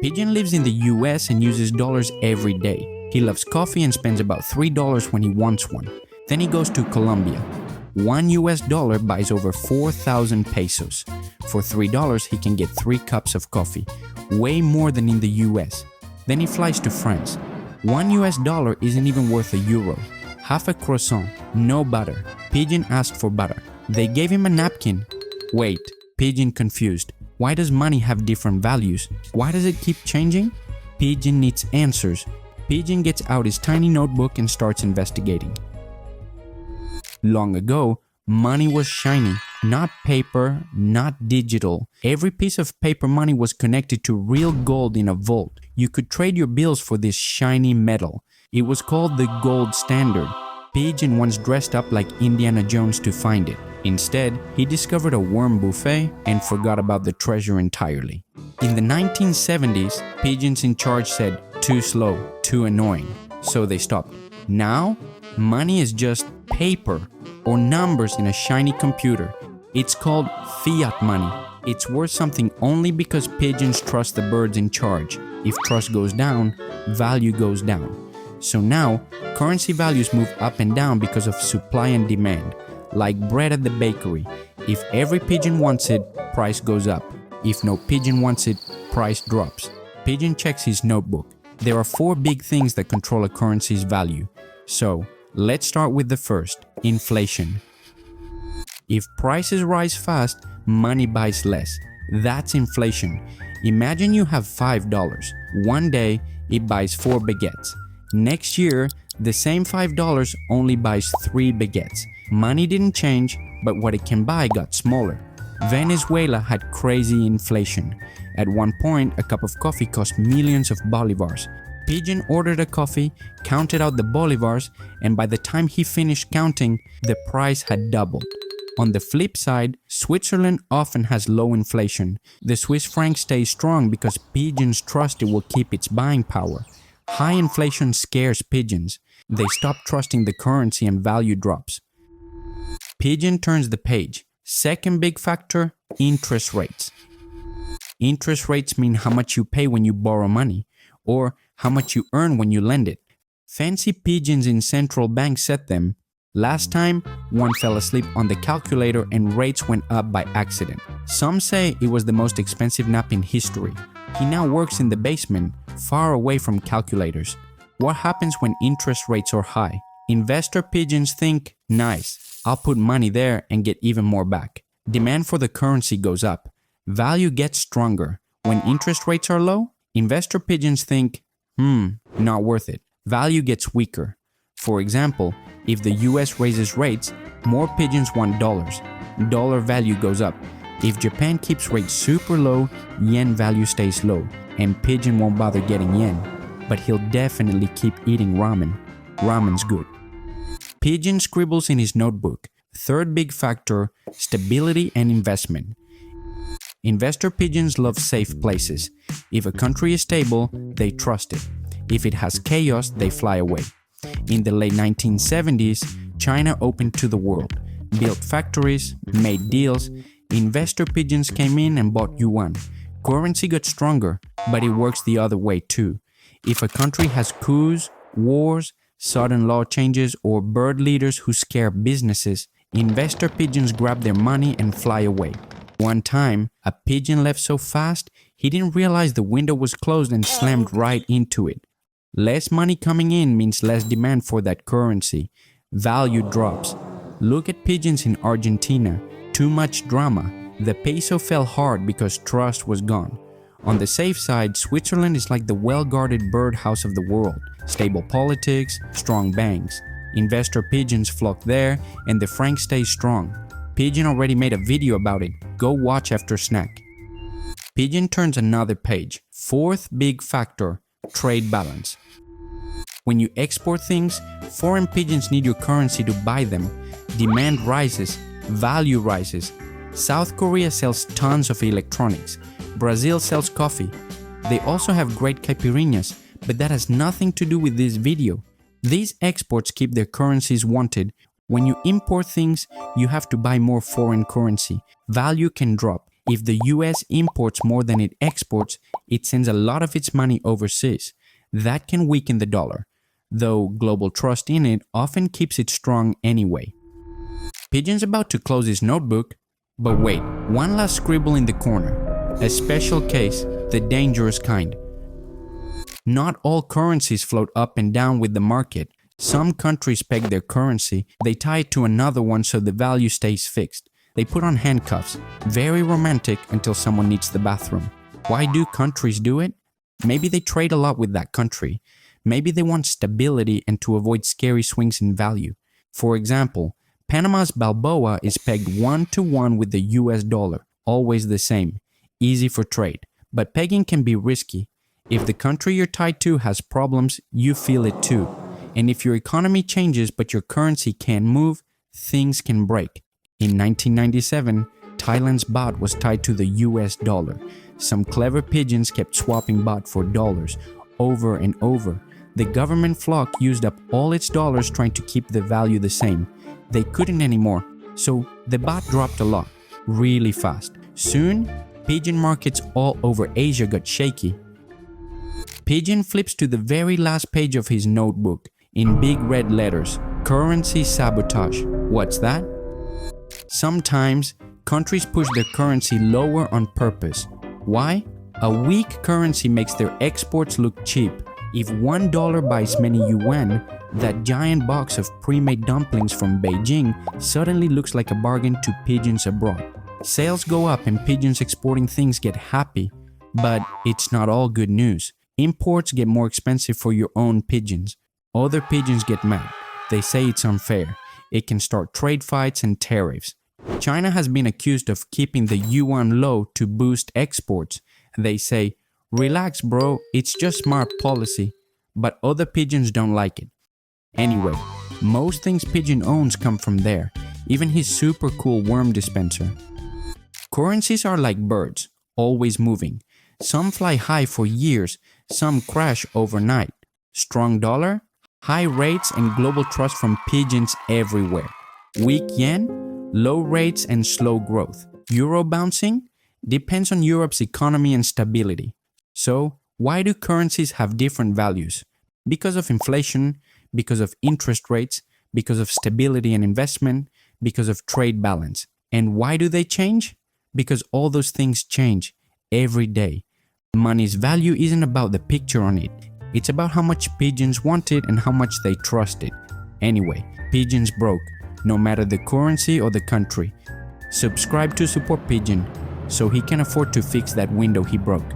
Pigeon lives in the US and uses dollars every day. He loves coffee and spends about $3 when he wants one. Then he goes to Colombia. $1 buys over 4,000 pesos. For $3 he can get 3 cups of coffee, way more than in the US. Then he flies to France. $1 isn't even worth €1. Half a croissant, no butter. Pigeon asked for butter. They gave him a napkin. Wait, Pigeon confused. Why does money have different values? Why does it keep changing? Pigeon needs answers. Pigeon gets out his tiny notebook and starts investigating. Long ago, money was shiny, not paper, not digital. Every piece of paper money was connected to real gold in a vault. You could trade your bills for this shiny metal. It was called the gold standard. Pigeon once dressed up like Indiana Jones to find it. Instead, he discovered a worm buffet and forgot about the treasure entirely. In the 1970s, pigeons in charge said, "Too slow, too annoying," so they stopped. Now, money is just paper or numbers in a shiny computer. It's called fiat money. It's worth something only because pigeons trust the birds in charge. If trust goes down, value goes down. So now, currency values move up and down because of supply and demand. Like bread at the bakery. If every pigeon wants it, price goes up. If no pigeon wants it, price drops. Pigeon checks his notebook. There are 4 big things that control a currency's value. So, let's start with the first, inflation. If prices rise fast, money buys less. That's inflation. Imagine you have $5. One day, it buys 4 baguettes. Next year, the same $5 only buys 3 baguettes. Money didn't change, but what it can buy got smaller. Venezuela had crazy inflation. At one point, a cup of coffee cost millions of bolivars. Pigeon ordered a coffee, counted out the bolivars, and by the time he finished counting, the price had doubled. On the flip side, Switzerland often has low inflation. The Swiss franc stays strong because pigeons trust it will keep its buying power. High inflation scares pigeons. They stop trusting the currency and value drops. Pigeon turns the page. Second big factor, interest rates. Interest rates mean how much you pay when you borrow money, or how much you earn when you lend it. Fancy pigeons in central banks set them. Last time, one fell asleep on the calculator and rates went up by accident. Some say it was the most expensive nap in history. He now works in the basement, far away from calculators. What happens when interest rates are high? Investor pigeons think, nice, I'll put money there and get even more back. Demand for the currency goes up. Value gets stronger. When interest rates are low, investor pigeons think, not worth it. Value gets weaker. For example, if the US raises rates, more pigeons want dollars. Dollar value goes up. If Japan keeps rates super low, yen value stays low, and pigeon won't bother getting yen. But he'll definitely keep eating ramen. Ramen's good. Pigeon scribbles in his notebook. Third big factor, stability and investment. Investor pigeons love safe places. If a country is stable, they trust it. If it has chaos, they fly away. In the late 1970s, China opened to the world, built factories, made deals. Investor pigeons came in and bought yuan. Currency got stronger, but it works the other way too. If a country has coups, wars, sudden law changes, or bird leaders who scare businesses, investor pigeons grab their money and fly away. One time, a pigeon left so fast, he didn't realize the window was closed and slammed right into it. Less money coming in means less demand for that currency. Value drops. Look at pigeons in Argentina. Too much drama. The peso fell hard because trust was gone. On the safe side, Switzerland is like the well-guarded birdhouse of the world. Stable politics, strong banks. Investor pigeons flock there, and the franc stays strong. Pigeon already made a video about it. Go watch after snack. Pigeon turns another page. Fourth big factor, trade balance. When you export things, foreign pigeons need your currency to buy them. Demand rises, value rises. South Korea sells tons of electronics. Brazil sells coffee. They also have great caipirinhas, but that has nothing to do with this video. These exports keep their currencies wanted. When you import things, you have to buy more foreign currency. Value can drop. If the US imports more than it exports, it sends a lot of its money overseas. That can weaken the dollar, though global trust in it often keeps it strong anyway. Pigeon's about to close his notebook, but wait, one last scribble in the corner. A special case, the dangerous kind. Not all currencies float up and down with the market. Some countries peg their currency, they tie it to another one so the value stays fixed. They put on handcuffs, very romantic until someone needs the bathroom. Why do countries do it? Maybe they trade a lot with that country. Maybe they want stability and to avoid scary swings in value. For example, Panama's Balboa is pegged 1-to-1 with the US dollar, always the same. Easy for trade. But pegging can be risky. If the country you're tied to has problems, you feel it too. And if your economy changes but your currency can't move, things can break. In 1997, Thailand's baht was tied to the US dollar. Some clever pigeons kept swapping baht for dollars over and over. The government flock used up all its dollars trying to keep the value the same. They couldn't anymore, so the baht dropped a lot, really fast. Soon, pigeon markets all over Asia got shaky. Pigeon flips to the very last page of his notebook. In big red letters, currency sabotage. What's that? Sometimes, countries push their currency lower on purpose. Why? A weak currency makes their exports look cheap. If $1 buys many yuan, that giant box of pre-made dumplings from Beijing suddenly looks like a bargain to pigeons abroad. Sales go up and pigeons exporting things get happy. But it's not all good news. Imports get more expensive for your own pigeons. Other pigeons get mad. They say it's unfair. It can start trade fights and tariffs. China has been accused of keeping the yuan low to boost exports. They say, relax bro, it's just smart policy. But other pigeons don't like it. Anyway, most things Pigeon owns come from there. Even his super cool worm dispenser. Currencies are like birds, always moving. Some fly high for years, some crash overnight. Strong dollar, high rates and global trust from pigeons everywhere. Weak yen, low rates and slow growth. Euro bouncing? Depends on Europe's economy and stability. So, why do currencies have different values? Because of inflation, because of interest rates, because of stability and investment, because of trade balance. And why do they change? Because all those things change every day. Money's value isn't about the picture on it. It's about how much pigeons want it and how much they trust it. Anyway, pigeons broke, no matter the currency or the country. Subscribe to support Pigeon so he can afford to fix that window he broke.